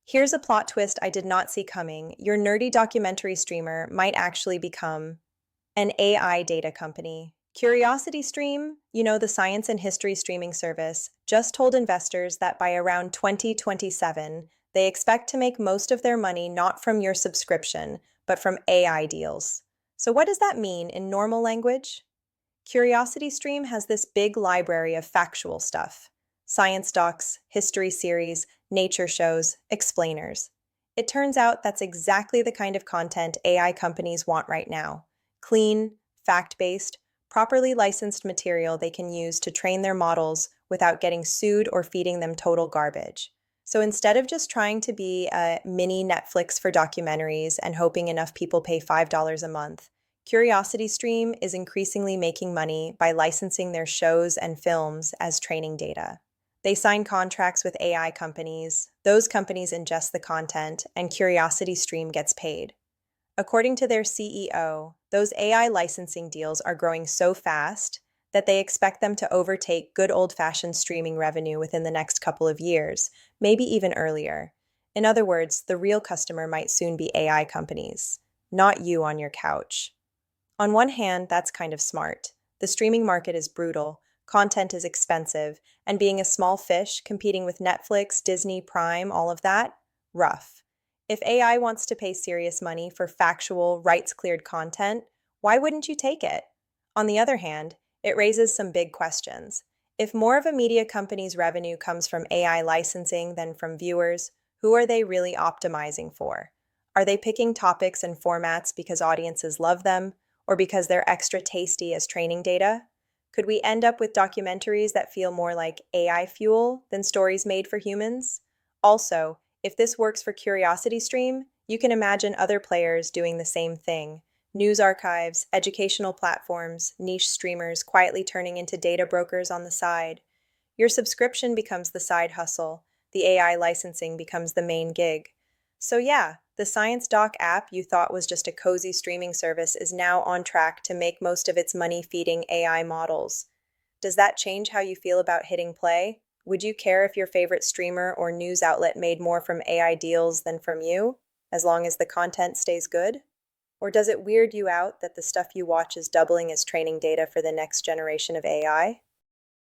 Here's a plot twist I did not see coming. Your nerdy documentary streamer might actually become an AI data company. CuriosityStream, the science and history streaming service, just told investors that by around 2027, they expect to make most of their money not from your subscription, but from AI deals. So, what does that mean in normal language? CuriosityStream has this big library of factual stuff: science docs, history series, nature shows, explainers. It turns out that's exactly the kind of content AI companies want right now: clean, fact based, properly licensed material they can use to train their models without getting sued or feeding them total garbage. So instead of just trying to be a mini Netflix for documentaries and hoping enough people pay $5 a month, CuriosityStream is increasingly making money by licensing their shows and films as training data. They sign contracts with AI companies, those companies ingest the content, and CuriosityStream gets paid. According to their CEO, those AI licensing deals are growing so fast that they expect them to overtake good old-fashioned streaming revenue within the next couple of years, maybe even earlier. In other words, the real customer might soon be AI companies, not you on your couch. On one hand, that's kind of smart. The streaming market is brutal, content is expensive, and being a small fish competing with Netflix, Disney, Prime, all of that, rough. If AI wants to pay serious money for factual, rights-cleared content, why wouldn't you take it? On the other hand, it raises some big questions. If more of a media company's revenue comes from AI licensing than from viewers, who are they really optimizing for? Are they picking topics and formats because audiences love them, or because they're extra tasty as training data? Could we end up with documentaries that feel more like AI fuel than stories made for humans? Also, if this works for CuriosityStream, you can imagine other players doing the same thing: news archives, educational platforms, niche streamers quietly turning into data brokers on the side. Your subscription becomes the side hustle, the AI licensing becomes the main gig. So yeah, the Science Doc app you thought was just a cozy streaming service is now on track to make most of its money feeding AI models. Does that change how you feel about hitting play? Would you care if your favorite streamer or news outlet made more from AI deals than from you, as long as the content stays good? Or does it weird you out that the stuff you watch is doubling as training data for the next generation of AI?